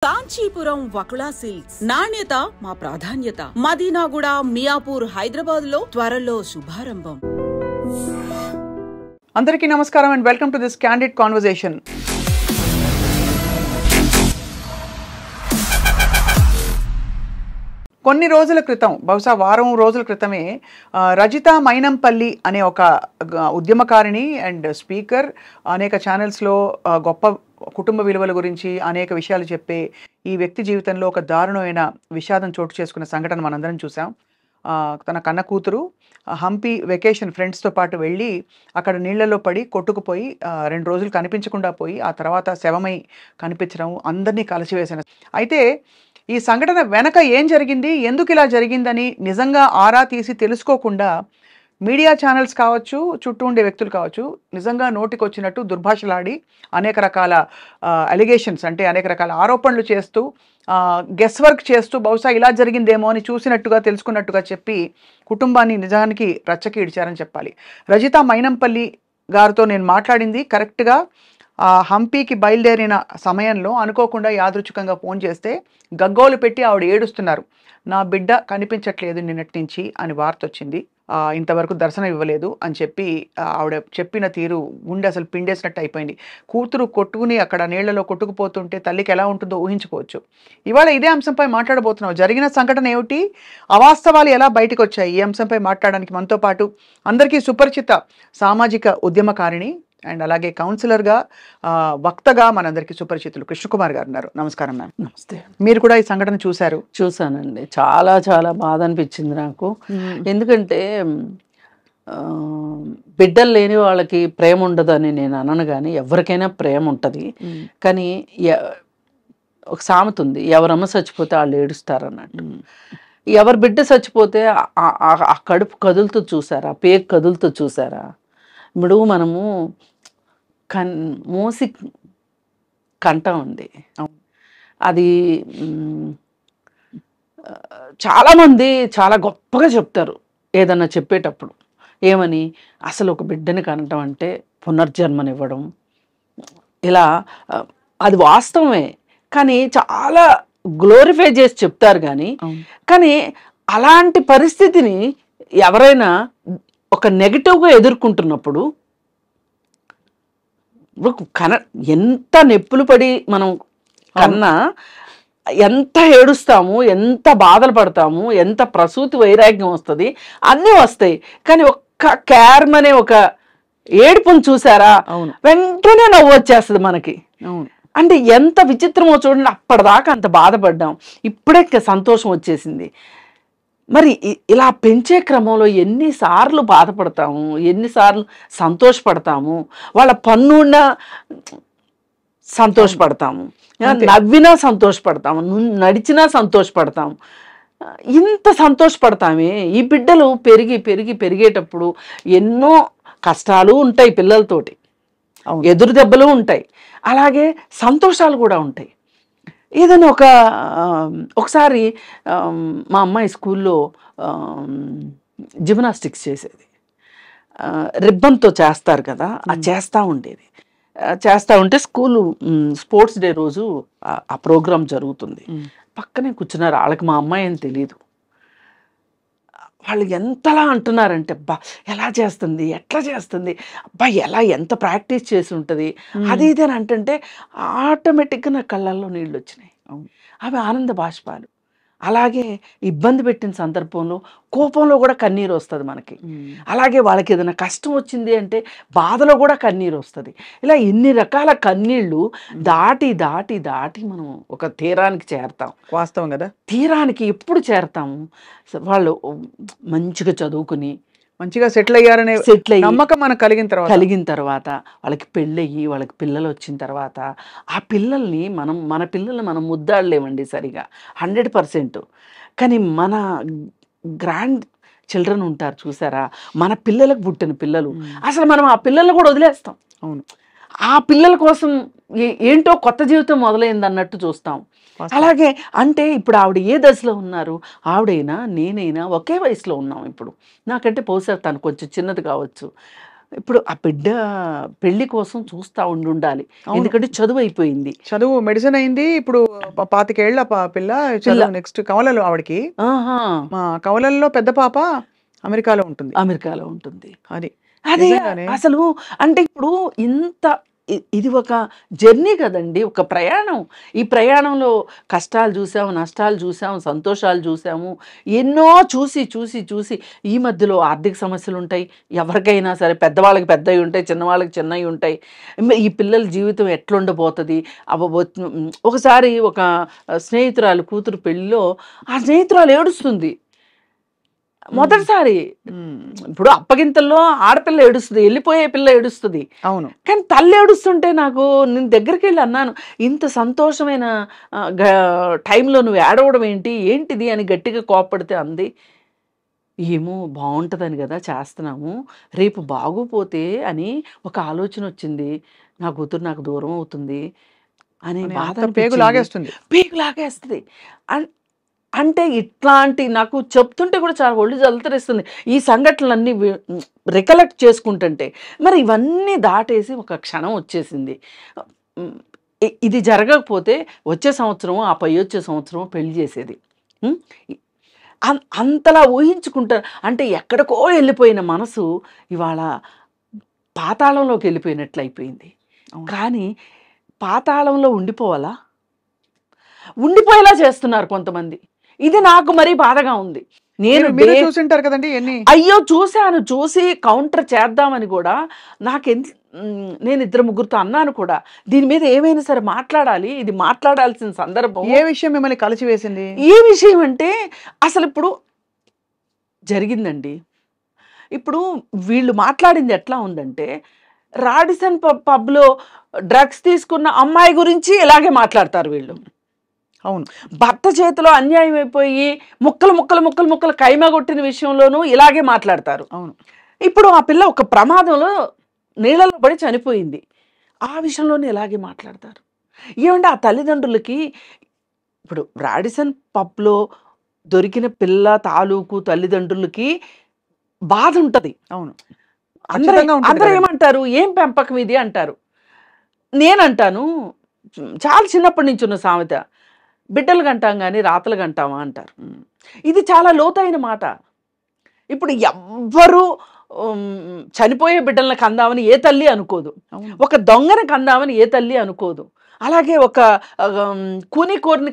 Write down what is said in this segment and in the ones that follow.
Kanchipuram Vakula silks నాణ్యత మా ప్రాధాన్యత. మదీనాగూడ, మియాపూర్, హైదరాబాద్ లో త్వరలో శుభారంభం. అందరికీ నమస్కారం and welcome to this candid conversation. కొన్ని రోజుల క్రితం, బహుశా వారం రోజుల క్రితమే, రజిత మైనంపల్లి అనే ఒక ఉద్యమకారిణి అండ్ స్పీకర్, అనేక ఛానల్స్లో గొప్ప కుటుంబ విలువల గురించి అనేక విషయాలు చెప్పే ఈ వ్యక్తి జీవితంలో ఒక దారుణమైన విషాదం చోటు చేసుకున్న సంఘటన మనందరం చూసాం. తన కన్న కూతురు హంపి వెకేషన్ ఫ్రెండ్స్తో పాటు వెళ్ళి అక్కడ నీళ్లలో పడి కొట్టుకుపోయి 2 రోజులు కనిపించకుండా పోయి ఆ తర్వాత శవమై కనిపించడం అందరినీ కలిసివేసిన. అయితే ఈ సంఘటన వెనక ఏం జరిగింది, ఎందుకు ఇలా జరిగిందని నిజంగా ఆరా తీసి తెలుసుకోకుండా మీడియా ఛానల్స్ కావచ్చు, చుట్టూ ఉండే వ్యక్తులు కావచ్చు, నిజంగా నోటికొచ్చినట్టు దుర్భాషలాడి అనేక రకాల అలిగేషన్స్, అంటే అనేక రకాల ఆరోపణలు చేస్తూ గెస్ వర్క్ చేస్తూ బహుశా ఇలా జరిగిందేమో అని చూసినట్టుగా తెలుసుకున్నట్టుగా చెప్పి కుటుంబాన్ని నిజానికి రచ్చకి ఇడిచారని చెప్పాలి. రజిత మైనంపల్లి గారితో నేను మాట్లాడింది కరెక్ట్గా హంపీకి బయలుదేరిన సమయంలో అనుకోకుండా యాదృచ్ఛికంగా ఫోన్ చేస్తే గగ్గోలు పెట్టి ఆవిడ ఏడుస్తున్నారు. నా బిడ్డ కనిపించట్లేదు నిన్నటి నుంచి అని వార్త వచ్చింది, ఇంతవరకు దర్శనం ఇవ్వలేదు అని చెప్పి ఆవిడ చెప్పిన తీరు గుండె అసలు పిండేసినట్టు అయిపోయింది. కూతురు కొట్టుకుని అక్కడ నీళ్లలో కొట్టుకుపోతుంటే తల్లికి ఎలా ఉంటుందో ఊహించుకోవచ్చు. ఇవాళ ఇదే అంశంపై మాట్లాడబోతున్నాం. జరిగిన సంఘటన ఏమిటి, అవాస్తవాలు ఎలా బయటకు వచ్చాయి, ఈ అంశంపై మాట్లాడడానికి మనతో పాటు అందరికీ సుపరిచిత సామాజిక ఉద్యమకారిణి అండ్ అలాగే కౌన్సిలర్గా, వక్తగా మనందరికీ సుపరిచితులు కృష్ణకుమార్ గారు ఉన్నారు. నమస్కారం మ్యామ్. నమస్తే. మీరు కూడా ఈ సంఘటన చూశారు? చూసానండి. చాలా చాలా బాధ అనిపించింది నాకు. ఎందుకంటే బిడ్డలు లేని వాళ్ళకి ప్రేమ ఉండదని నేను అనను, కానీ ఎవరికైనా ప్రేమ ఉంటుంది. కానీ ఒక సామెత ఉంది, ఎవరమ్మ చచ్చిపోతే వాళ్ళు ఏడుస్తారు అన్నట్టు. ఎవరి బిడ్డ చచ్చిపోతే ఆ కడుపు కదులుతూ చూసారా, ఆ పేగు కదులుతూ చూసారా. ఇప్పుడు మనము మూసి కంఠం ఉంది, అది చాలామంది చాలా గొప్పగా చెప్తారు ఏదన్నా చెప్పేటప్పుడు. ఏమని, అసలు ఒక బిడ్డని కనటం అంటే పునర్జన్మనివ్వడం, ఇలా అది వాస్తవమే. కానీ చాలా గ్లోరిఫై చేసి చెప్తారు. కానీ అలాంటి పరిస్థితిని ఎవరైనా ఒక నెగిటివ్గా ఎదుర్కొంటున్నప్పుడు ఎంత నొప్పులు పడి మనం కన్నా ఎంత ఏడుస్తాము, ఎంత బాధలు పడతాము, ఎంత ప్రసూతి వైరాగ్యం వస్తుంది, అన్నీ వస్తాయి. కానీ ఒక్క క్యార్మ్ అనే ఒక ఏడుపును చూసారా, వెంటనే నవ్వు వచ్చేస్తుంది మనకి. అంటే ఎంత విచిత్రమో చూడండి. అప్పటిదాకా అంత బాధపడ్డాం, ఇప్పుడే సంతోషం వచ్చేసింది. మరి ఇలా పెంచే క్రమంలో ఎన్నిసార్లు బాధపడతాము, ఎన్నిసార్లు సంతోషపడతాము. వాళ్ళ పన్నున్నా సంతోషపడతాము, నవ్వినా సంతోషపడతాము, నడిచినా సంతోషపడతాము. ఇంత సంతోషపడతామే. ఈ బిడ్డలు పెరిగేటప్పుడు ఎన్నో కష్టాలు ఉంటాయి, పిల్లలతోటి ఎదురు దెబ్బలు ఉంటాయి, అలాగే సంతోషాలు కూడా ఉంటాయి. ఏదైనా ఒకసారి మా అమ్మాయి స్కూల్లో జిమ్నాస్టిక్స్ చేసేది. రిబ్బన్తో చేస్తారు కదా, అది చేస్తూ ఉండేది. చేస్తూ ఉంటే స్కూలు స్పోర్ట్స్ డే రోజు ఆ ప్రోగ్రాం జరుగుతుంది. పక్కనే కూర్చున్నారు. వాళ్ళకి మా అమ్మాయి అని తెలీదు. వాళ్ళు ఎంతలా అంటున్నారంటే, అబ్బా ఎలా చేస్తుంది, ఎట్లా చేస్తుంది, అబ్బా ఎంత ప్రాక్టీస్ చేసి ఉంటుంది, అది ఇది అని అంటే ఆటోమేటిక్గా నా కళ్ళల్లో నీళ్ళు వచ్చినాయి. అవి ఆనంద బాష్పాలు. అలాగే ఇబ్బంది పెట్టిన సందర్భంలో కోపంలో కూడా కన్నీరు వస్తుంది మనకి. అలాగే వాళ్ళకి ఏదైనా కష్టం వచ్చింది అంటే బాధలో కూడా కన్నీరు వస్తుంది. ఇలా ఎన్ని రకాల కన్నీళ్ళు దాటి దాటి దాటి మనం ఒక తీరానికి చేరతాం. వాస్తవం కదా, తీరానికి ఎప్పుడు చేరతాము, వాళ్ళు మంచిగా చదువుకుని మంచిగా సెటిల్ అయ్యారనే నమ్మకం మనకు కలిగిన తర్వాత వాళ్ళకి పెళ్ళయ్యి వాళ్ళకి పిల్లలు వచ్చిన తర్వాత ఆ పిల్లల్ని మన పిల్లల్ని మనం ముద్దాడలేమండి సరిగా 100%. కానీ మన గ్రాండ్ చిల్డ్రన్ ఉంటారు చూసారా, మన పిల్లలకు పుట్టిన పిల్లలు, అసలు మనం ఆ పిల్లల్ని కూడా వదిలేస్తాం. అవును, ఆ పిల్లల కోసం ఏంటో కొత్త జీవితం మొదలైంది అన్నట్టు చూస్తాం. అలాగే అంటే ఇప్పుడు ఆవిడ ఏ దశలో ఉన్నారు, ఆవిడైనా నేనైనా ఒకే వయసులో ఉన్నాం. ఇప్పుడు నాకంటే బహుశా తను కొంచెం చిన్నది కావచ్చు. ఇప్పుడు ఆ బిడ్డ పెళ్లి కోసం చూస్తా ఉండాలి, ఎందుకంటే చదువు అయిపోయింది. చదువు మెడిసిన్ అయింది. ఇప్పుడు 25 ఏళ్ల పిల్ల చదువు నెక్స్ట్ కవలలు ఆవిడకి. ఆహా, మా కవలల్లో పెద్ద పాప అమెరికాలో ఉంటుంది. అమెరికాలో ఉంటుంది. అది అదే నిజంగానే. అసలు అంటే ఇప్పుడు ఇంత ఇది ఒక జర్నీ కదండి, ఒక ప్రయాణం. ఈ ప్రయాణంలో కష్టాలు చూసాము, నష్టాలు చూసాము, సంతోషాలు చూసాము, ఎన్నో చూసి చూసి చూసి ఈ మధ్యలో ఆర్థిక సమస్యలు ఉంటాయి. ఎవరికైనా సరే, పెద్దవాళ్ళకి పెద్దవి ఉంటాయి, చిన్నవాళ్ళకి చిన్నవి ఉంటాయి. ఈ పిల్లల జీవితం ఎట్లుండబోతుంది. ఒకసారి ఒక స్నేహితురాలు కూతురు పెళ్ళిలో ఆ స్నేహితురాలు ఏడుస్తుంది మొదటిసారి. ఇప్పుడు అప్పగింతల్లో ఆడపిల్ల ఏడుస్తుంది, వెళ్ళిపోయే పిల్ల ఏడుస్తుంది. అవును. కానీ తల్లి ఏడుస్తుంటే నాకు, నేను దగ్గరికి వెళ్ళి అన్నాను, ఇంత సంతోషమైన టైంలో నువ్వు ఏడవడం ఏంటిది అని గట్టిగా కోప్పడితే అంది, ఏమో బాగుంటుందని కదా చేస్తున్నాము, రేపు బాగోపోతే అని ఒక ఆలోచన వచ్చింది, నా కూతురు నాకు దూరం అవుతుంది అని బాధ, పేగు లాగేస్తుంది. అంటే ఇట్లాంటి నాకు చెప్తుంటే కూడా చాలా ఒళ్ళు జలతరిస్తుంది ఈ సంఘటనలన్నీ రికలెక్ట్ చేసుకుంటుంటే. మరి ఇవన్నీ దాటేసి ఒక క్షణం వచ్చేసింది, ఇది జరగకపోతే వచ్చే సంవత్సరం, ఆ పై వచ్చే సంవత్సరం పెళ్లి చేసేది. అంతలా ఊహించుకుంటారు. అంటే ఎక్కడికో వెళ్ళిపోయిన మనసు ఇవాళ పాతాళంలోకి వెళ్ళిపోయినట్లు అయిపోయింది. కానీ పాతాళంలో ఉండిపోయేలా చేస్తున్నారు కొంతమంది. ఇది నాకు మరీ బాధగా ఉంది. నేను చూసింటారు కదండి ఎన్ని. అయ్యో చూశాను, చూసి కౌంటర్ చేద్దామని కూడా నేను 2-3 అన్నాను కూడా, దీని మీద ఏమైనా సరే మాట్లాడాలి, ఇది మాట్లాడాల్సిన సందర్భం. ఏ విషయం మిమ్మల్ని కలిచివేసింది? ఏ విషయం అంటే అసలు ఇప్పుడు జరిగిందండి. ఇప్పుడు వీళ్ళు మాట్లాడింది ఎట్లా ఉందంటే, రాడిసన్ పబ్లో డ్రగ్స్ తీసుకున్న అమ్మాయి గురించి ఇలాగే మాట్లాడతారు వీళ్ళు. అవును. భర్త చేతిలో అన్యాయం అయిపోయి ముక్కలు కైమా కొట్టిన విషయంలోనూ ఇలాగే మాట్లాడతారు. అవును. ఇప్పుడు ఆ పిల్ల ఒక ప్రమాదంలో నీళ్ళలో పడి చనిపోయింది, ఆ విషయంలోనే ఇలాగే మాట్లాడతారు. ఏమంటే ఆ తల్లిదండ్రులకి, ఇప్పుడు రాడిసన్ పబ్లో దొరికిన పిల్ల తాలూకు తల్లిదండ్రులకి బాధ ఉంటుంది. అవును. అందరూ ఏమంటారు, ఏం పెంపకం ఇది అంటారు. నేనంటాను, చాలా చిన్నప్పటి నుంచి ఉన్న సామెత, బిడ్డలు కంటాం కానీ రాతలు కంటామా అంటారు. ఇది చాలా లోతైన మాట. ఇప్పుడు ఎవ్వరూ చనిపోయే బిడ్డలను కందామని ఏ తల్లి అనుకోదు, ఒక దొంగని కందామని ఏ తల్లి అనుకోదు, అలాగే ఒక కూనికోరిని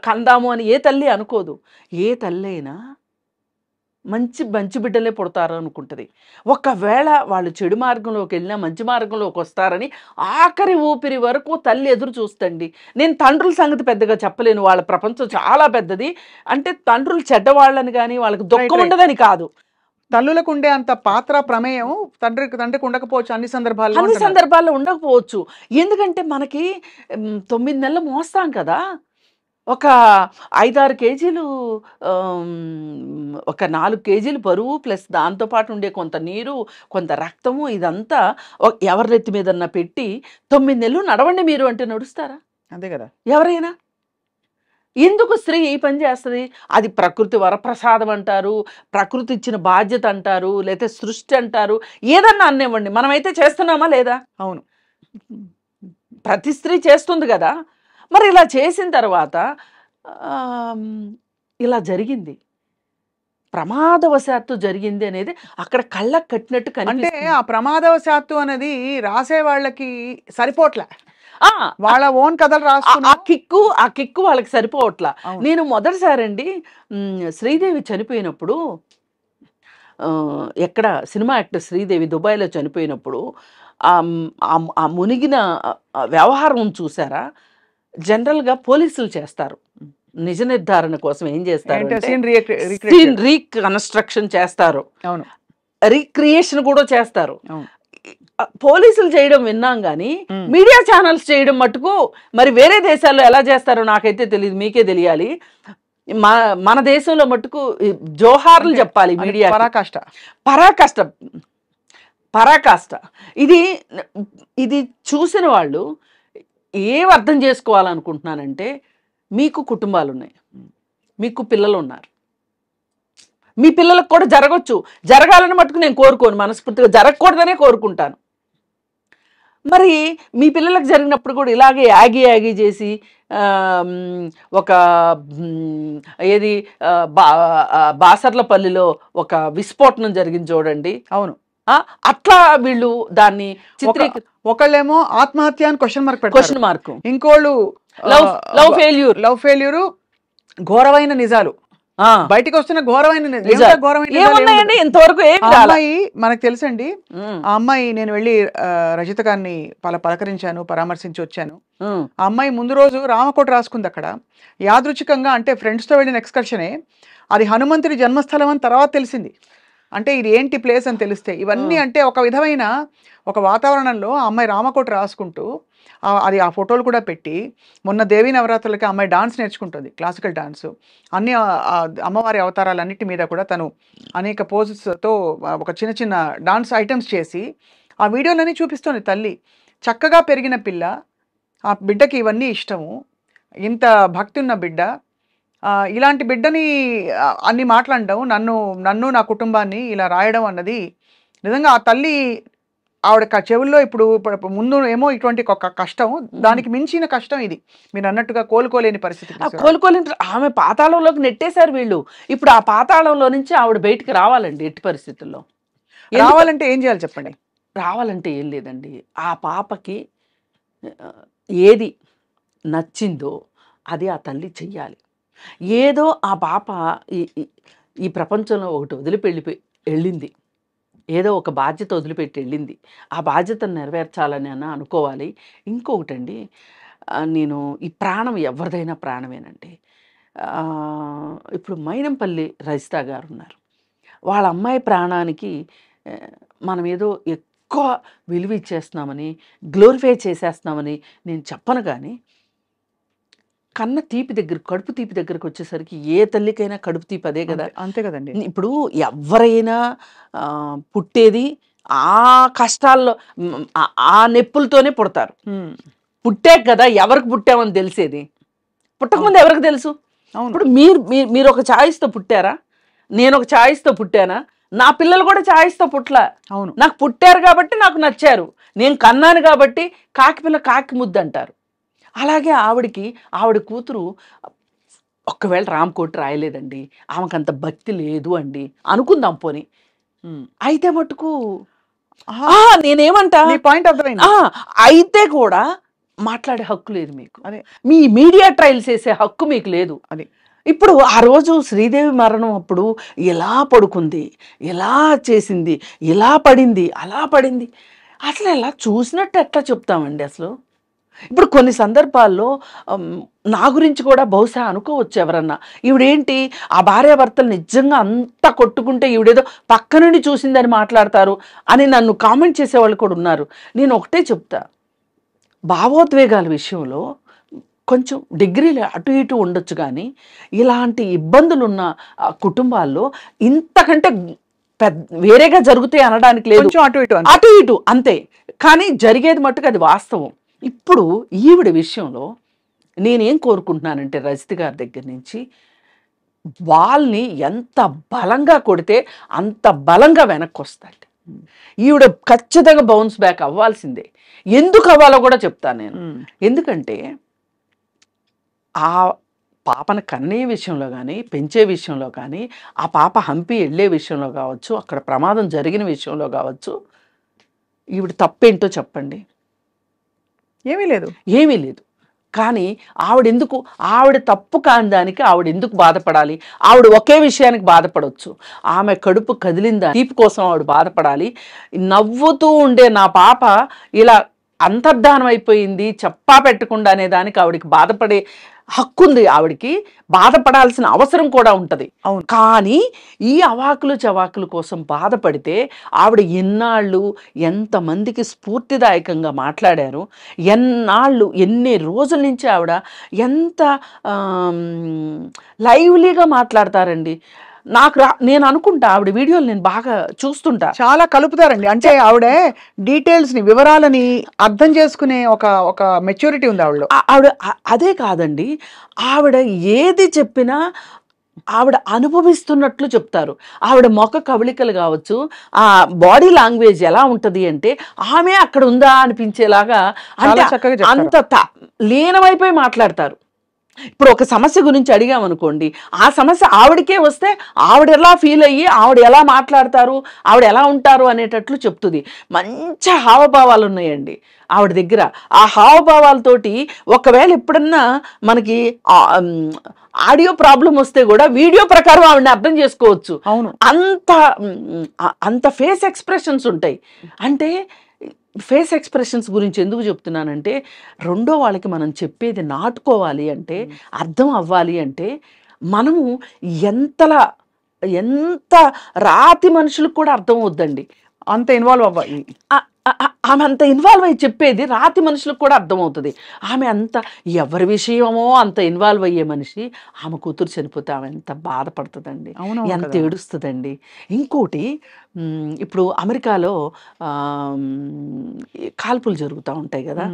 కందాము అని ఏ తల్లి అనుకోదు. ఏ తల్లి అయినా మంచి బిడ్డలే పుడతారు అనుకుంటుంది. ఒకవేళ వాళ్ళు చెడు మార్గంలోకి వెళ్ళినా మంచి మార్గంలోకి వస్తారని ఆఖరి ఊపిరి వరకు తల్లి ఎదురు చూస్తండి. నేను తండ్రుల సంగతి పెద్దగా చెప్పలేను, వాళ్ళ ప్రపంచం చాలా పెద్దది. అంటే తండ్రులు చెడ్డవాళ్ళని కానీ వాళ్ళకి దుఃఖం ఉండదని కాదు, తల్లులకు ఉండే అంత పాత్ర ప్రమేయం తండ్రికి ఉండకపోవచ్చు అన్ని సందర్భాల్లో ఉండకపోవచ్చు. ఎందుకంటే మనకి 9 నెలలు మోస్తాం కదా, ఒక 5-6 కేజీలు, ఒక 4 కేజీలు బరువు ప్లస్ దాంతోపాటు ఉండే కొంత నీరు, కొంత రక్తము, ఇదంతా ఎవరి నెత్తి మీదన్నా పెట్టి 9 నెలలు నడవండి మీరు అంటే నడుస్తారా? అంతే కదా. ఎవరైనా ఎందుకు స్త్రీ ఈ పని చేస్తుంది? అది ప్రకృతి వరప్రసాదం అంటారు, ప్రకృతి ఇచ్చిన బాధ్యత అంటారు, లేకపోతే సృష్టి అంటారు, ఏదన్నా అన్నివ్వండి, మనమైతే చేస్తున్నామా లేదా? అవును, ప్రతి స్త్రీ చేస్తుంది కదా. మరి ఇలా చేసిన తర్వాత ఇలా జరిగింది, ప్రమాదవశాత్తు జరిగింది అనేది అక్కడ కళ్ళకు కట్టినట్టు కనిపిస్తుంది. అంటే ఆ ప్రమాదవశాత్తు అనేది రాసే వాళ్ళకి సరిపోట్లే, వాళ్ళ ఓన్ కథలు ఆ కిక్కు వాళ్ళకి సరిపోవట్లా. నేను మొదటిసారి అండి శ్రీదేవి చనిపోయినప్పుడు, ఎక్కడ సినిమా యాక్టర్ శ్రీదేవి దుబాయ్లో చనిపోయినప్పుడు ఆ మునిగిన వ్యవహారం చూసారా? జనరల్గా పోలీసులు చేస్తారు నిజ నిర్ధారణ కోసం, ఏం చేస్తారు, సీన్ రీకన్స్ట్రక్షన్ చేస్తారు, రీక్రియేషన్ కూడా చేస్తారు. పోలీసులు చేయడం విన్నాం కానీ మీడియా ఛానల్స్ చేయడం మటుకు మరి వేరే దేశాల్లో ఎలా చేస్తారో నాకైతే తెలియదు, మీకే తెలియాలి. మన దేశంలో మటుకు జోహార్లు చెప్పాలి మీడియా. పరాకాష్ట. ఇది చూసిన వాళ్ళు ఏం అర్థం చేసుకోవాలనుకుంటున్నానంటే, మీకు కుటుంబాలు ఉన్నాయి, మీకు పిల్లలు ఉన్నారు, మీ పిల్లలకు కూడా జరగచ్చు. జరగాలని మటుకు నేను కోరుకోను, మనస్ఫూర్తిగా జరగకూడదనే కోరుకుంటాను. మరి మీ పిల్లలకు జరిగినప్పుడు కూడా ఇలాగే యాగి యాగి చేసి ఒక ఏది బాసర్లపల్లిలో ఒక విస్ఫోటనం జరిగింది చూడండి. అవును, అట్లా వీళ్ళు దాన్ని ఒకళ్ళేమో ఆత్మహత్య అని క్వశ్చన్ మార్క్, ఇంకోళ్ళు లవ్ ఫెయిల్యూర్, ఘోరమైన నిజాలు బయటికి వస్తున్న ఘోరమైన ఏమున్నాయండి ఇంతవరకు? అమ్మాయి మనకు తెలుసండి, ఆ అమ్మాయి నేను వెళ్ళి రజిత గారిని పలకరించాను, పరామర్శించి వచ్చాను. ఆ అమ్మాయి ముందు రోజు రామకోట రాసుకుంది అక్కడ యాదృచ్ఛికంగా, అంటే ఫ్రెండ్స్తో వెళ్ళిన ఎక్స్కర్షనే. అది హనుమంతుడి జన్మస్థలం అని తర్వాత తెలిసింది. అంటే ఇది ఏంటి ప్లేస్ అని తెలిస్తే ఇవన్నీ అంటే ఒక విధమైన ఒక వాతావరణంలో ఆ అమ్మాయి రామకోట రాసుకుంటూ అది ఆ ఫోటోలు కూడా పెట్టి, మొన్న దేవీ నవరాత్రులకి అమ్మాయి డాన్స్ నేర్చుకుంటుంది, క్లాసికల్ డాన్స్. అన్ని అమ్మవారి అవతారాలన్నిటి మీద కూడా తను అనేక పోజెస్తో ఒక చిన్న చిన్న డాన్స్ ఐటమ్స్ చేసి ఆ వీడియోలన్నీ చూపిస్తుంది. తల్లి చక్కగా పెరిగిన పిల్ల, ఆ బిడ్డకి ఇవన్నీ ఇష్టము, ఇంత భక్తి ఉన్న బిడ్డ, ఇలాంటి బిడ్డని అన్ని మాట్లాడడం, నన్ను నా కుటుంబాన్ని ఇలా రాయడం అన్నది నిజంగా ఆ తల్లి ఆవిడ చెవుల్లో ఇప్పుడు ముందు ఏమో ఇటువంటి ఒక కష్టం, దానికి మించిన కష్టం ఇది. మీరు అన్నట్టుగా కోలుకోలేని పరిస్థితి. కోలుకోలేని ఆమె పాతాళంలోకి నెట్టేశారు వీళ్ళు. ఇప్పుడు ఆ పాతాళంలో నుంచి ఆవిడ బయటికి రావాలండి. ఎట్టి పరిస్థితుల్లో రావాలంటే ఏం చేయాలి చెప్పండి? రావాలంటే ఏం లేదండి, ఆ పాపకి ఏది నచ్చిందో అది ఆ తల్లి చెయ్యాలి. ఏదో ఆ పాప ఈ ప్రపంచంలో ఒకటి వెళ్ళింది, ఏదో ఒక బాధ్యత వదిలిపెట్టి వెళ్ళింది. ఆ బాధ్యతను నెరవేర్చాలని అనుకోవాలి. ఇంకొకటండి, నేను ఈ ప్రాణం ఎవరిదైనా ప్రాణమేనండి. ఇప్పుడు మైనంపల్లి రజిత గారు ఉన్నారు, వాళ్ళ అమ్మాయి ప్రాణానికి మనం ఏదో ఎక్కువ విలువ ఇచ్చేస్తున్నామని, గ్లోరిఫై చేసేస్తున్నామని నేను చెప్పను. కానీ కన్న తీపి కడుపు తీపి దగ్గరకు వచ్చేసరికి ఏ తల్లికైనా కడుపు తీపి అదే కదా. అంతే కదండి. ఇప్పుడు ఎవరైనా పుట్టేది ఆ కష్టాల్లో, ఆ నెప్పులతోనే పుడతారు. పుట్టాక కదా ఎవరికి పుట్టామని తెలిసేది. పుట్టకముందు ఎవరికి తెలుసు? ఇప్పుడు మీరు ఒక ఛాయిస్తో పుట్టారా? నేను ఒక ఛాయిస్తో పుట్టానా? నా పిల్లలు కూడా ఛాయిస్తో పుట్టలా. అవును, నాకు పుట్టారు కాబట్టి నాకు నచ్చారు, నేను కన్నాను కాబట్టి కాకి పిల్ల కాకి ముద్దు అంటారు. అలాగే ఆవిడ కూతురు ఒక్కవేళ రామకోటి రాయలేదండి, ఆమెకంత భక్తి లేదు అండి అనుకుందాం పోని. అయితే మటుకు నేనేమంటా, అయితే కూడా మాట్లాడే హక్కు లేదు మీకు. అదే మీ మీడియా ట్రయల్స్ వేసే హక్కు మీకు లేదు. అది ఇప్పుడు ఆ రోజు శ్రీదేవి మరణం అప్పుడు ఎలా పడుకుంది, ఎలా చేసింది, ఇలా పడింది, అలా పడింది, అసలు ఎలా చూసినట్టు ఎట్లా చెప్తామండి అసలు? ఇప్పుడు కొన్ని సందర్భాల్లో నా గురించి కూడా బహుశా అనుకోవచ్చు ఎవరన్నా, ఈవిడేంటి ఆ భార్యాభర్తలు నిజంగా అంతా కొట్టుకుంటే ఈవిడేదో పక్క నుండి చూసిందని మాట్లాడతారు అని నన్ను కామెంట్ చేసేవాళ్ళు కూడా ఉన్నారు. నేను ఒకటే చెప్తా, భావోద్వేగాల విషయంలో కొంచెం డిగ్రీలు అటు ఇటు ఉండొచ్చు, కానీ ఇలాంటి ఇబ్బందులున్న కుటుంబాల్లో ఇంతకంటే వేరేగా జరుగుతాయి అనడానికి లేదు. అటు ఇటు అంతే, కానీ జరిగేది మట్టుకు అది వాస్తవం. ఇప్పుడు ఈవిడ విషయంలో నేనేం కోరుకుంటున్నానంటే, రజిత గారి దగ్గర నుంచి వాళ్ళని ఎంత బలంగా కొడితే అంత బలంగా వెనక్కి వస్తాడు. ఈవిడ ఖచ్చితంగా బౌన్స్ బ్యాక్ అవ్వాల్సిందే. ఎందుకు అవ్వాలో కూడా చెప్తాను నేను. ఎందుకంటే ఆ పాపను కన్నే విషయంలో కానీ, పెంచే విషయంలో కానీ, ఆ పాప హంపి వెళ్ళే విషయంలో కావచ్చు, అక్కడ ప్రమాదం జరిగిన విషయంలో కావచ్చు, ఈవిడ తప్పేంటో చెప్పండి? ఏమీ లేదు. కానీ ఆవిడ తప్పు కాని దానికి ఆవిడ ఎందుకు బాధపడాలి? ఆవిడ ఒకే విషయానికి బాధపడవచ్చు, ఆమె కడుపు కదిలిందా తీపి కోసం ఆవిడ బాధపడాలి. నవ్వుతూ ఉండే నా పాప ఇలా అంతర్ధానం అయిపోయింది చెప్పా పెట్టకుండా అనే దానికి ఆవిడకి బాధపడే హక్కు ఉంది, ఆవిడకి బాధపడాల్సిన అవసరం కూడా ఉంటుంది. అవును, కానీ ఈ అవాకులు చవాకుల కోసం బాధపడితే ఆవిడ ఎన్నాళ్ళు ఎంతమందికి స్ఫూర్తిదాయకంగా మాట్లాడారు, ఎన్ని రోజుల నుంచి ఆవిడ ఎంత లైవ్లీగా మాట్లాడతారండి. నేను అనుకుంటా ఆవిడ వీడియోలు నేను బాగా చూస్తుంటా, చాలా కలుపుతారండి. అంటే ఆవిడ డీటెయిల్స్ ని, వివరాలని అర్థం చేసుకునే ఒక మెచ్యూరిటీ ఉంది ఆవిడ. అదే కాదండి, ఆవిడ ఏది చెప్పినా ఆవిడ అనుభవిస్తున్నట్లు చెప్తారు. ఆవిడ ముఖ కవళికలు కావచ్చు, ఆ బాడీ లాంగ్వేజ్ ఎలా ఉంటది అంటే ఆమె అక్కడ ఉందా అనిపించేలాగా, అంటే చాలా చక్కగా చెప్తారు. అంత లీనమైపోయి మాట్లాడతారు. ఇప్పుడు ఒక సమస్య గురించి అడిగామనుకోండి, ఆ సమస్య ఆవిడకే వస్తే ఆవిడ ఎలా ఫీల్ అయ్యి ఆవిడ ఎలా మాట్లాడతారు, ఆవిడ ఎలా ఉంటారు అనేటట్లు చెప్తుంది. మంచి హావభావాలు ఉన్నాయండి ఆవిడ దగ్గర. ఆ హావభావాలతోటి ఒకవేళ ఎప్పుడన్నా మనకి ఆడియో ప్రాబ్లం వస్తే కూడా వీడియో ప్రకారం ఆవిడని అర్థం చేసుకోవచ్చు. అవును. అంత ఫేస్ ఎక్స్ప్రెషన్స్ ఉంటాయి. అంటే ఫేస్ ఎక్స్ప్రెషన్స్ గురించి ఎందుకు చెప్తున్నానంటే, రెండో వాళ్ళకి మనం చెప్పేది నాటుకోవాలి అంటే, అర్థం అవ్వాలి అంటే, మనము ఎంత రాతి మనుషులకు కూడా అర్థం అవుద్దండి. అంత ఇన్వాల్వ్ అవ్వాలి. ఆమె అంత ఇన్వాల్వ్ అయ్యి చెప్పేది రాతి మనుషులకు కూడా అర్థమవుతుంది. ఆమె అంత ఎవరి విషయమో అంత ఇన్వాల్వ్ అయ్యే మనిషి. ఆమె కూతురు చనిపోతే ఆమె ఎంత బాధపడుతుందండి, ఎంత ఏడుస్తుందండి. ఇంకోటి, ఇప్పుడు అమెరికాలో కాల్పులు జరుగుతూ ఉంటాయి కదా,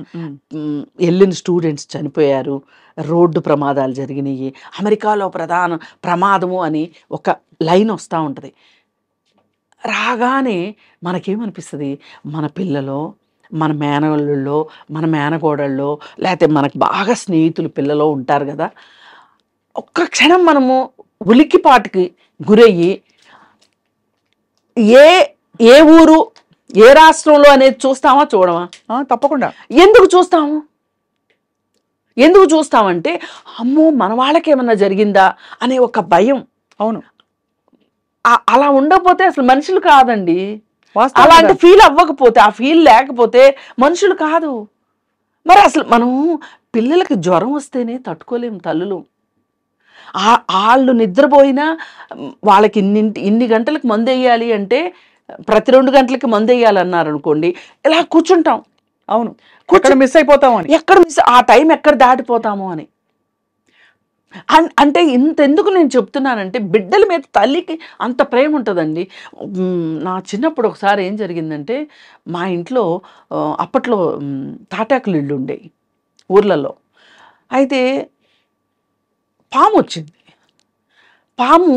వెళ్ళిన స్టూడెంట్స్ చనిపోయారు, రోడ్డు ప్రమాదాలు జరిగినాయి, అమెరికాలో ప్రధాన ప్రమాదము అని ఒక లైన్ వస్తూ ఉంటుంది. రాగానే మనకేమనిపిస్తుంది, మన పిల్లలో, మన మేనల్లుల్లో, మన మేనకోడళ్ళలో, లేకపోతే మనకు బాగా స్నేహితులు పిల్లలో ఉంటారు కదా, ఒక్క క్షణం మనము ఉలిక్కిపాటుకి గురయ్యి ఏ ఊరు ఏ రాష్ట్రంలో అనేది చూస్తామా చూడమా? తప్పకుండా. ఎందుకు చూస్తామంటే, అమ్మో మన వాళ్ళకేమన్నా జరిగిందా అనే ఒక భయం. అవును. అలా ఉండకపోతే అసలు మనుషులు కాదండి. అలాంటి ఫీల్ అవ్వకపోతే, ఆ ఫీల్ లేకపోతే మనుషులు కాదు. మరి అసలు మనం పిల్లలకి జ్వరం వస్తేనే తట్టుకోలేము తల్లులు. వాళ్ళు నిద్రపోయినా వాళ్ళకి ఇన్ని గంటలకు మందు వేయాలి అంటే ప్రతి 2 గంటలకి మందు వేయాలన్నారు అనుకోండి, ఇలా కూర్చుంటాం. అవును, మిస్ అయిపోతాము అని, ఆ టైం ఎక్కడ దాటిపోతాము అని. అంటే ఇంతెందుకు నేను చెప్తున్నానంటే, బిడ్డల మీద తల్లికి అంత ప్రేమ ఉంటుందండి. నా చిన్నప్పుడు ఒకసారి ఏం జరిగిందంటే, మా ఇంట్లో అప్పట్లో తాటాకులు ఇళ్ళు ఉండేవి ఊర్లలో. అయితే పాము వచ్చింది. పాము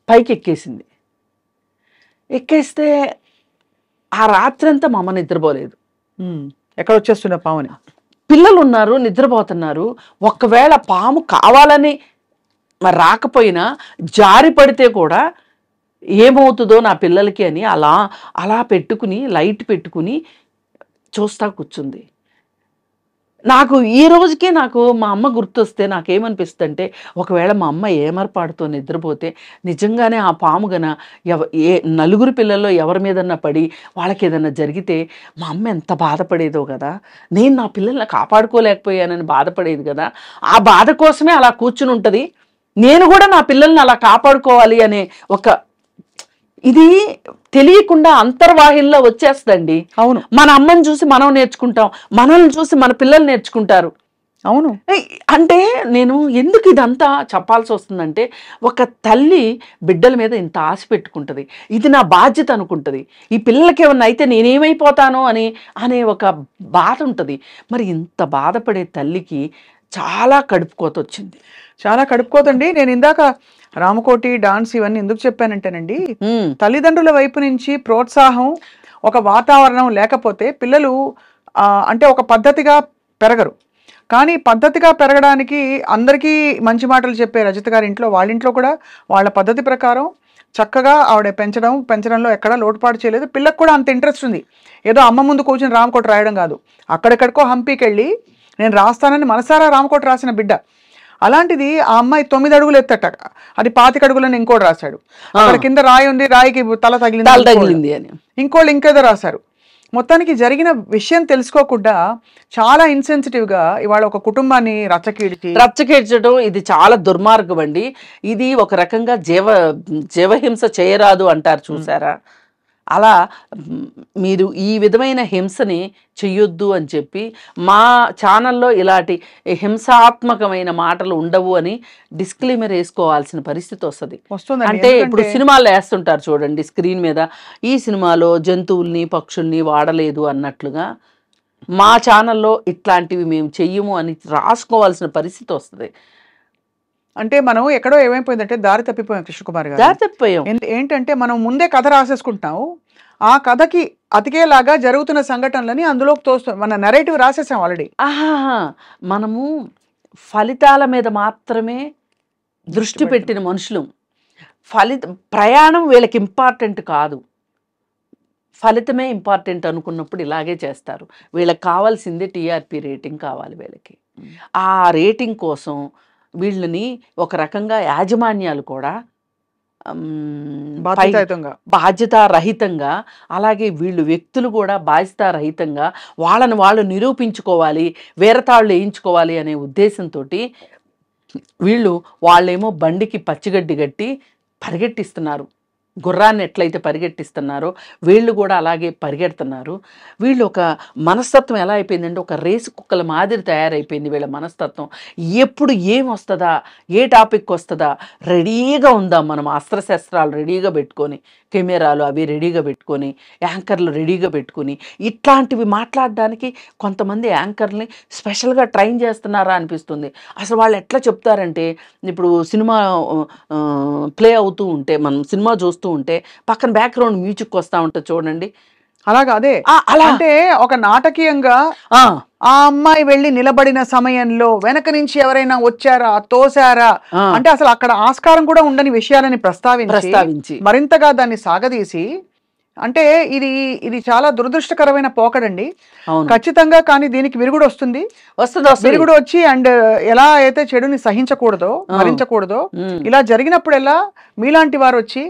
పైకి ఎక్కేస్తే ఆ రాత్రంతా మా అమ్మ నిద్రపోలేదు. ఎక్కడ వచ్చేస్తున్న పాముని, పిల్లలు ఉన్నారు, నిద్రపోతున్నారు. ఒకవేళ పాము కావాలని మరి రాకపోయినా జారి పడితే కూడా ఏమవుతుందో నా పిల్లలకి అని అలా పెట్టుకుని, లైట్ పెట్టుకుని చూస్తా కూర్చుంది. నాకు ఈ రోజుకే మా అమ్మ గుర్తొస్తే నాకేమనిపిస్తుంది అంటే, ఒకవేళ మా అమ్మ ఏమరపాటుతో నిద్రపోతే నిజంగానే ఆ పాము గన నలుగురు పిల్లల్లో ఎవరి మీదన్నా పడి వాళ్ళకి ఏదన్నా జరిగితే మా అమ్మ ఎంత బాధపడేదో కదా, నేను నా పిల్లల్ని కాపాడుకోలేకపోయానని బాధపడేది కదా. ఆ బాధ కోసమే అలా కూర్చుని ఉంటుంది. నేను కూడా నా పిల్లల్ని అలా కాపాడుకోవాలి అనే ఒక ఇది తెలియకుండా అంతర్వాహిల్లో వచ్చేస్తుందండి. అవును. మన అమ్మని చూసి మనం నేర్చుకుంటాం, మనల్ని చూసి మన పిల్లలు నేర్చుకుంటారు. అవును. అంటే నేను ఎందుకు ఇదంతా చెప్పాల్సి వస్తుందంటే, ఒక తల్లి బిడ్డల మీద ఇంత ఆశ పెట్టుకుంటుంది, ఇది నా బాధ్యత అనుకుంటుంది. ఈ పిల్లలకి ఏమన్నా అయితే నేనేమైపోతానో అనే ఒక బాధ ఉంటుంది. మరి ఇంత బాధపడే తల్లికి చాలా కడుపుకోత వచ్చింది. చాలా కడుపుకోతండి. నేను ఇందాక రామకోటి, డాన్స్ ఇవన్నీ ఎందుకు చెప్పానంటేనండి, తల్లిదండ్రుల వైపు నుంచి ప్రోత్సాహం, ఒక వాతావరణం లేకపోతే పిల్లలు అంటే ఒక పద్ధతిగా పెరగరు. కానీ పద్ధతిగా పెరగడానికి అందరికీ మంచి మాటలు చెప్పే రజిత గారి ఇంట్లో, వాళ్ళ ఇంట్లో కూడా వాళ్ళ పద్ధతి ప్రకారం చక్కగా ఆవిడ పెంచడంలో ఎక్కడా లోటుపాటు చేయలేదు. పిల్లలకు కూడా అంత ఇంట్రెస్ట్ ఉంది. ఏదో అమ్మ ముందు కూర్చొని రామకోటి రాయడం కాదు, అక్కడెక్కడికో హంపీకి వెళ్ళి నేను రాస్తానని మనసారా రామకోటి రాసిన బిడ్డ. అలాంటిది ఆ అమ్మాయి 9 అడుగులు ఎత్తట, అది 25 అడుగులని ఇంకోటి రాశాడు. అక్కడ కింద రాయి ఉంది, రాయికి తల తగిలింది అని ఇంకోళ్ళు ఇంకేదో రాశారు. మొత్తానికి జరిగిన విషయం తెలుసుకోకుండా చాలా ఇన్సెన్సిటివ్గా ఇవాళ ఒక కుటుంబాన్ని రచ్చకీడ్చడం ఇది చాలా దుర్మార్గం అండి. ఇది ఒక రకంగా జీవహింస చేయరాదు అంటారు చూసారా, అలా మీరు ఈ విధమైన హింసని చెయ్యొద్దు అని చెప్పి మా ఛానల్లో ఇలాంటి హింసాత్మకమైన మాటలు ఉండవు అని డిస్క్లైమర్ వేసుకోవాల్సిన పరిస్థితి వస్తుంది. అంటే ఇప్పుడు సినిమాల్లో వేస్తుంటారు చూడండి స్క్రీన్ మీద, ఈ సినిమాలో జంతువుల్ని పక్షుల్ని వాడలేదు అన్నట్లుగా మా ఛానల్లో ఇట్లాంటివి మేము చెయ్యము అని రాసుకోవాల్సిన పరిస్థితి వస్తుంది. అంటే మనం ఎక్కడో ఏమైపోయిందంటే దారి తప్పిపోయాం కృష్ణకుమార్ గారు. దారి తప్పిపోయాం. ఏంటంటే మనం ముందే కథ రాసేసుకుంటున్నాము, ఆ కథకి అతికేలాగా జరుగుతున్న సంఘటనలని అందులోకి తోస్తాం, మన నెరేటివ్ రాసేసాం ఆల్రెడీ. ఆహాహా, మనము ఫలితాల మీద మాత్రమే దృష్టి పెట్టిన మనుషులు. ప్రయాణం వీళ్ళకి ఇంపార్టెంట్ కాదు, ఫలితమే ఇంపార్టెంట్ అనుకున్నప్పుడు ఇలాగే చేస్తారు. వీళ్ళకి కావాల్సిందే టీఆర్పీ రేటింగ్ కావాలి వీళ్ళకి. ఆ రేటింగ్ కోసం వీళ్ళని ఒక రకంగా యాజమాన్యాలు కూడా బాధ్యతారహితంగా, అలాగే వీళ్ళు వ్యక్తులు కూడా బాధ్యతారహితంగా వాళ్ళని వాళ్ళు నిరూపించుకోవాలి, వేరతాళ్ళు వేయించుకోవాలి అనే ఉద్దేశంతో వాళ్ళేమో బండికి పచ్చిగడ్డి కట్టి పరిగెట్టిస్తున్నారు. గుర్రాన్ని ఎట్లయితే పరిగెట్టిస్తున్నారో వీళ్ళు కూడా అలాగే పరిగెడుతున్నారు. వీళ్ళు ఒక మనస్తత్వం ఎలా అయిపోయిందంటే ఒక రేసు కుక్కల మాదిరి తయారైపోయింది వీళ్ళ మనస్తత్వం. ఎప్పుడు ఏం వస్తుందా, ఏ టాపిక్ వస్తుందా, రెడీగా ఉందాం మనం, అస్త్రశస్త్రాలు రెడీగా పెట్టుకొని, కెమెరాలు అవి రెడీగా పెట్టుకొని, యాంకర్లు రెడీగా పెట్టుకొని, ఇట్లాంటివి మాట్లాడడానికి కొంతమంది యాంకర్ని స్పెషల్గా ట్రైన్ చేస్తున్నారా అనిపిస్తుంది. అసలు వాళ్ళు ఎట్లా చెప్తారంటే, ఇప్పుడు సినిమా ప్లే అవుతూ ఉంటే, మనం సినిమా చూస్తూ ఉంటే పక్కన బ్యాక్గ్రౌండ్ మ్యూజిక్ వస్తూ ఉంటుంది చూడండి, అలాగా. అదే అలా అంటే ఒక నాటకీయంగా ఆ అమ్మాయి వెళ్ళి నిలబడిన సమయంలో వెనక నుంచి ఎవరైనా వచ్చారా, తోసారా అంటే అసలు అక్కడ ఆస్కారం కూడా ఉండని విషయాలని ప్రస్తావించి మరింతగా దాన్ని సాగదీసి, అంటే ఇది చాలా దురదృష్టకరమైన పోకడండి ఖచ్చితంగా. కానీ దీనికి విరుగుడు వస్తుంది, విరుగుడు వచ్చి అండ్ ఎలా అయితే చెడుని సహించకూడదో, భరించకూడదో, ఇలా జరిగినప్పుడెల్లా మీలాంటి వారు వచ్చి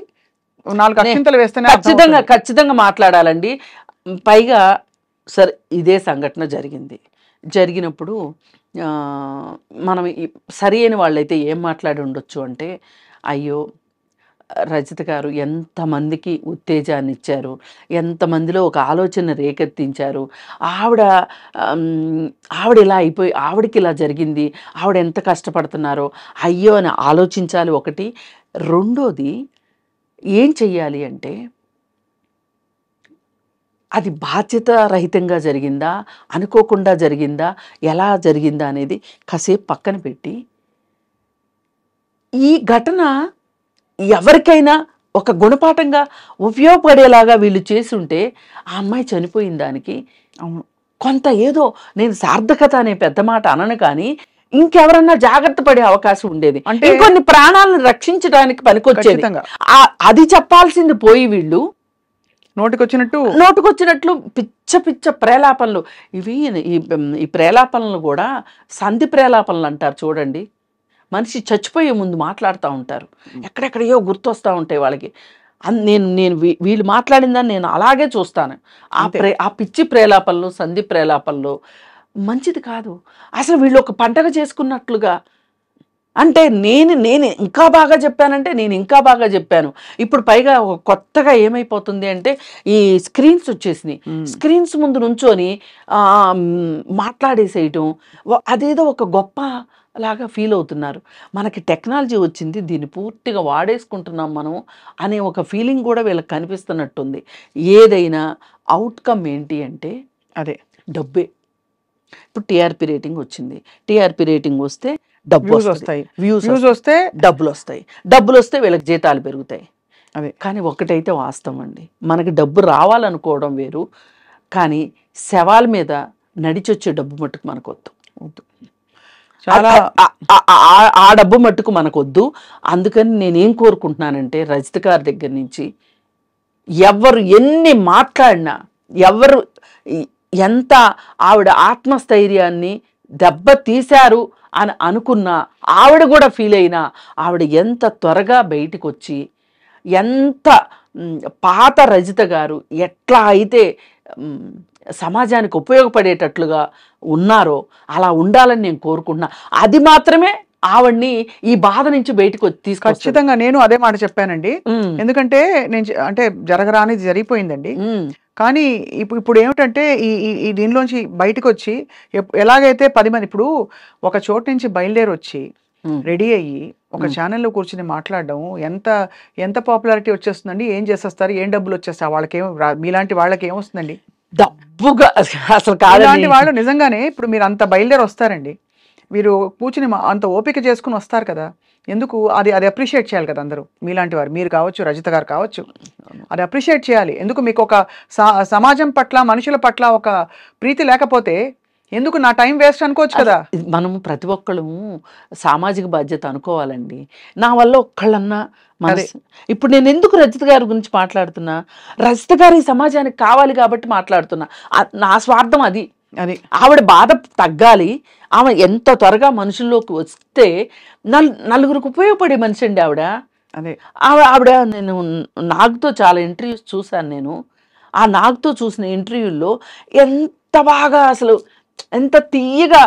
4 అక్షింతలు వేస్తేనే ఖచ్చితంగా మాట్లాడాలండి. పైగా సరే ఇదే సంఘటన జరిగినప్పుడు మనం సరి అయిన వాళ్ళైతే ఏం మాట్లాడి ఉండొచ్చు అంటే, అయ్యో రజిత గారు ఎంతమందికి ఉత్తేజాన్ని ఇచ్చారు, ఎంతమందిలో ఒక ఆలోచన రేకెత్తించారు, ఆవిడ ఇలా అయిపోయి ఆవిడకి ఇలా జరిగింది, ఆవిడ ఎంత కష్టపడుతున్నారో అయ్యో అని ఆలోచించాలి ఒకటి. రెండోది ఏం చెయ్యాలి అంటే, అది బాధ్యత రహితంగా జరిగిందా, అనుకోకుండా జరిగిందా, ఎలా జరిగిందా అనేది కాసేపు పక్కన పెట్టి, ఈ ఘటన ఎవరికైనా ఒక గుణపాఠంగా ఉపయోగపడేలాగా వీళ్ళు చేసుంటే ఆ అమ్మాయి చనిపోయిన దానికి కొంత ఏదో, నేను సార్థకత అనే పెద్ద మాట అనను కానీ, ఇంకెవరన్నా జాగ్రత్త పడే అవకాశం ఉండేది, ఇంకొన్ని ప్రాణాలను రక్షించడానికి పనికొచ్చేది. అది చెప్పాల్సింది పోయి వీళ్ళు నోటుకొచ్చినట్లు పిచ్చ ప్రేలాపనలు. ఈ ప్రేలాపనలు కూడా సంధి ప్రేలాపనలు అంటారు చూడండి. మనిషి చచ్చిపోయే ముందు మాట్లాడుతూ ఉంటారు, ఎక్కడెక్కడయో గుర్తొస్తూ ఉంటాయి వాళ్ళకి. నేను వీళ్ళు మాట్లాడిందని నేను అలాగే చూస్తాను. ఆ పిచ్చి ప్రేలాపనలు, సంధి ప్రేలాపనలు మంచిది కాదు. అసలు వీళ్ళు ఒక పండగ చేసుకున్నట్లుగా, అంటే నేను ఇంకా బాగా చెప్పానంటే నేను ఇంకా బాగా చెప్పాను. ఇప్పుడు పైగా కొత్తగా ఏమైపోతుంది అంటే, ఈ స్క్రీన్స్ వచ్చేసినాయి, స్క్రీన్స్ ముందు నుంచొని మాట్లాడేసేయటం, అదేదో ఒక గొప్ప లాగా ఫీల్ అవుతున్నారు. మనకి టెక్నాలజీ వచ్చింది, దీన్ని పూర్తిగా వాడేసుకుంటున్నాం మనం అనే ఒక ఫీలింగ్ కూడా వీళ్ళకి కనిపిస్తున్నట్టుంది. ఏదైనా అవుట్కమ్ ఏంటి అంటే అదే డబ్బే. ఇప్పుడు టీఆర్పీ రేటింగ్ వచ్చింది, టీఆర్పీ రేటింగ్ వస్తే డబ్బు వస్తాయి, వ్యూస్ వస్తే డబ్బులు వస్తే వీళ్ళకి జీతాలు పెరుగుతాయి. అదే కానీ ఒకటైతే వాస్తవం అండి, మనకి డబ్బు రావాలనుకోవడం వేరు, కానీ శవాల మీద నడిచొచ్చే డబ్బు మట్టుకు మనకొద్దు. ఆ డబ్బు మట్టుకు మనకొద్దు. అందుకని నేనేం కోరుకుంటున్నానంటే, రజిత గారి దగ్గర నుంచి ఎవరు ఎన్ని మాట్లాడినా, ఎవరు ఎంత ఆవిడ ఆత్మస్థైర్యాన్ని దెబ్బ తీశారు అని అనుకున్నా, ఆవిడ కూడా ఫీల్ అయినా, ఆవిడ ఎంత త్వరగా బయటికి వచ్చి, ఎంత పాత రజిత గారు ఎట్లా అయితే సమాజానికి ఉపయోగపడేటట్లుగా ఉన్నారో అలా ఉండాలని నేను కోరుకుంటున్నా. అది మాత్రమే ఆవిడ్ని ఈ బాధ నుంచి బయటకు తీసుకొచ్చి. ఖచ్చితంగా నేను అదే మాట చెప్పానండి. ఎందుకంటే అంటే జరగరానిది జరిగిపోయిందండి. కానీ ఇప్పుడు ఏమిటంటే ఈ దీనిలోంచి బయటకు వచ్చి ఎలాగైతే 10 మంది ఇప్పుడు ఒక చోటు నుంచి బయలుదేరి వచ్చి రెడీ అయ్యి ఒక ఛానల్లో కూర్చుని మాట్లాడడం ఎంత పాపులారిటీ వచ్చేస్తుందండి. ఏం చేసేస్తారు, ఏం డబ్బులు వచ్చేస్తాయి వాళ్ళకేం, మీలాంటి వాళ్ళకి ఏమొస్తుందండి డబ్బుగా. అసలు కాదండి వాళ్ళు నిజంగానే ఇప్పుడు మీరు అంత బయలుదేరి వస్తారండి, వీరు కూర్చుని అంత ఓపిక చేసుకుని వస్తారు కదా, ఎందుకు అది అప్రిషియేట్ చేయాలి కదా అందరూ, మీలాంటి వారు, మీరు కావచ్చు, రజిత గారు కావచ్చు, అది అప్రిషియేట్ చేయాలి. ఎందుకు మీకు ఒక సమాజం పట్ల, మనుషుల పట్ల ఒక ప్రీతి లేకపోతే ఎందుకు నా టైం వేస్ట్ అనుకోవచ్చు కదా. మనము ప్రతి ఒక్కళ్ళు సామాజిక బాధ్యత అనుకోవాలండి. నా వల్ల ఒక్కళ్ళన్నా ఇప్పుడు నేను ఎందుకు రజిత గారి గురించి మాట్లాడుతున్నా, రజిత గారు ఈ సమాజానికి కావాలి కాబట్టి మాట్లాడుతున్నా. నా స్వార్థం అది. ఆవిడ బాధ తగ్గాలి, ఆమె ఎంత త్వరగా మనుషుల్లోకి వస్తే నలుగురికి ఉపయోగపడే మనిషి అండి ఆవిడ. ఆవిడ నేను నాగ్తో చాలా ఇంటర్వ్యూస్ చూశాను. నేను ఆ నాగ్తో చూసిన ఇంటర్వ్యూల్లో ఎంత బాగా, అసలు ఎంత తీయగా,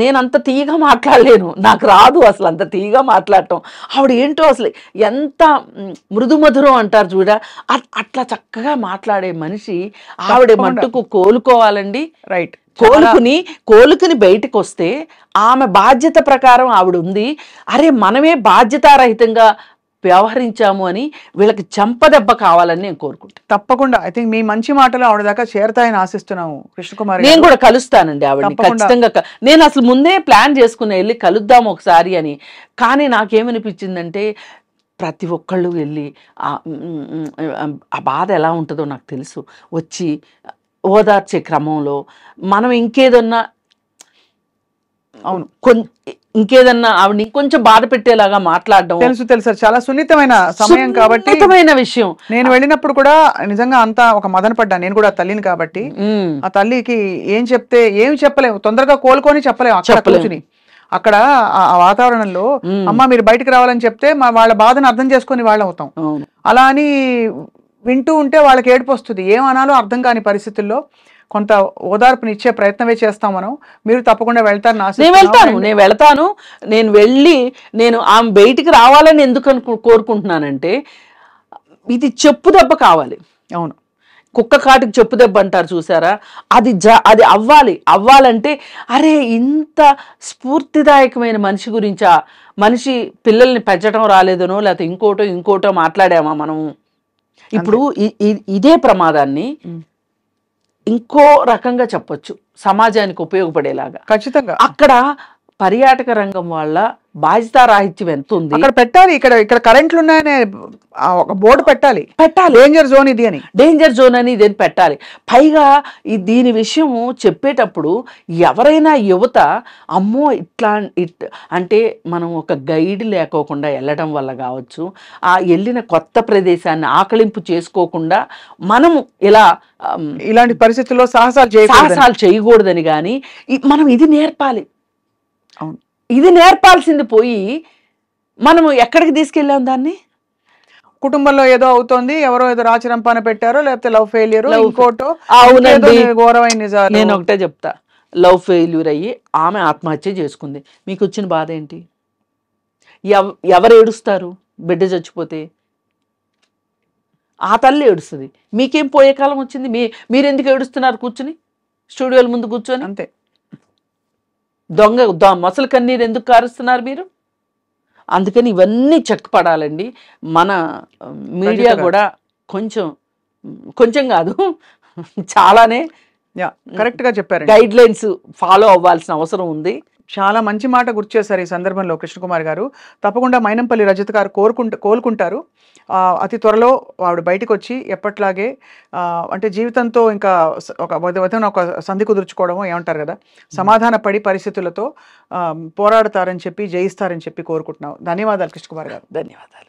నేను అంత తీయగా మాట్లాడలేను, నాకు రాదు అసలు అంత తీయగా మాట్లాడటం. ఆవిడ ఏంటో అసలు ఎంత మృదు మధురం అంటారు చూడ, అట్లా చక్కగా మాట్లాడే మనిషి. ఆవిడ మట్టుకు కోలుకోవాలండి. రైట్. కోలుకుని బయటకు వస్తే ఆమె బాధ్యత ప్రకారం ఆవిడ ఉంది. అరే మనమే బాధ్యతారహితంగా వ్యవహరించాము అని వీళ్ళకి చెంపదెబ్బ కావాలని నేను కోరుకుంటాను. తప్పకుండా. ఐ థింక్ మీ మంచి మాటలు ఆవిడ దాకా చేరతాయని ఆశిస్తున్నాము కృష్ణకుమారి. నేను కూడా కలుస్తానండి ఆవిడని ఖచ్చితంగా. నేను అసలు ముందే ప్లాన్ చేసుకుని వెళ్ళి కలుద్దాం ఒకసారి అని. కానీ నాకేమనిపించిందంటే ప్రతి ఒక్కళ్ళు వెళ్ళి ఆ బాధ ఎలా ఉంటుందో నాకు తెలుసు, వచ్చి ఓదార్చే క్రమంలో మనం ఇంకేదన్నా, అవును, ఇంకేదన్నా ఆవిడని కొంచెం బాధ పెట్టేలాగా మాట్లాడడం. తెలుసు చాలా సున్నితమైన సమయం కాబట్టి, సున్నితమైన విషయం. నేను వెళ్ళినప్పుడు కూడా నిజంగా అంతా ఒక మదన పడ్డా. నేను కూడా తల్లిని కాబట్టి ఆ తల్లికి ఏం చెప్తే ఏమి చెప్పలేము, తొందరగా కోలుకొని చెప్పలేము. అక్కడ కూర్చుని అక్కడ ఆ వాతావరణంలో అమ్మ మీరు బయటకు రావాలని చెప్తే వాళ్ళ బాధను అర్థం చేసుకుని వాళ్ళు అవుతాం. అలా అని వింటూ ఉంటే వాళ్ళకి ఏడుపు వస్తుంది, ఏమనాలో అర్థం కాని పరిస్థితుల్లో కొంత ఓదార్పునిచ్చే ప్రయత్నమే చేస్తాం మనం. మీరు తప్పకుండా వెళ్తారు. నేను వెళ్తాను. నేను వెళ్ళి నేను ఆమె బయటికి రావాలని ఎందుకు కోరుకుంటున్నానంటే, ఇది చెప్పు దెబ్బ కావాలి. అవును, కుక్క కాటికి చెప్పు దెబ్బ అంటారు చూసారా, అది అవ్వాలంటే అరే ఇంత స్ఫూర్తిదాయకమైన మనిషి గురించా, మనిషి పిల్లల్ని పెంచడం రాలేదనో లేకపోతే ఇంకోటో మాట్లాడామా మనము. ఇప్పుడు ఇదే ప్రమాదాన్ని ఇంకో రకంగా చెప్పొచ్చు, సమాజానికి ఉపయోగపడేలాగా. ఖచ్చితంగా అక్కడ పర్యాటక రంగం వాళ్ళ బాధ్యతారాహిత్యం ఎంత ఉంది అక్కడ పెట్టాలి. ఇక్కడ కరెంట్లు ఉన్నాయనే ఒక బోర్డు పెట్టాలి. డేంజర్ జోన్ ఇది అని, డేంజర్ జోన్ అని ఇదేని పెట్టాలి. పైగా దీని విషయము చెప్పేటప్పుడు ఎవరైనా యువత అమ్మో అంటే మనం ఒక గైడ్ లేకోకుండా వెళ్ళడం వల్ల కావచ్చు, ఆ వెళ్ళిన కొత్త ప్రదేశాన్ని ఆకలింపు చేసుకోకుండా మనము ఇలాంటి పరిస్థితుల్లో సాహసాలు చేయకూడదని కానీ మనం ఇది నేర్పాలి. ఇది నేర్పాల్సింది పోయి మనము ఎక్కడికి తీసుకెళ్ళాం దాన్ని. కుటుంబంలో ఏదో అవుతోంది, ఎవరో ఏదో రాచరంపాన పెట్టారో, లేకపోతే లవ్ ఫెయిల్యూర్, ఇంకోటో. అవునండి, ఘోరమైన నిజాలు. నేను ఒకటే చెప్తా, లవ్ ఫెయిల్యూర్ అయ్యి ఆమె ఆత్మహత్య చేసుకుంది. మీకు వచ్చిన బాధ ఏంటి? ఎవరు ఏడుస్తారు బిడ్డ చచ్చిపోతే? ఆ తల్లి ఏడుస్తుంది. మీకేం పోయే కాలం వచ్చింది? మీరెందుకు ఏడుస్తున్నారు కూర్చుని స్టూడియోల ముందు కూర్చొని? అంతే. మొసలు కన్నీరు ఎందుకు కారుస్తున్నారు మీరు? అందుకని ఇవన్నీ చెక్ పడాలండి. మన మీడియా కూడా కొంచెం కాదు చాలానే కరెక్ట్ గా చెప్పారు. గైడ్ లైన్స్ ఫాలో అవ్వాల్సిన అవసరం ఉంది. చాలా మంచి మాట గుర్తు చేశారు ఈ సందర్భంలో కృష్ణకుమార్ గారు. తప్పకుండా మైనంపల్లి రజిత గారు కోలుకుంటారు. అతి త్వరలో ఆవిడ బయటకు వచ్చి ఎప్పట్లాగే అంటే జీవితంతో ఇంకా ఒక సంధి కుదుర్చుకోవడమో ఏమంటారు కదా, సమాధాన పడి పరిస్థితులతో పోరాడతారని చెప్పి, జయిస్తారని చెప్పి కోరుకుంటున్నాం. ధన్యవాదాలు కృష్ణకుమార్ గారు. ధన్యవాదాలు.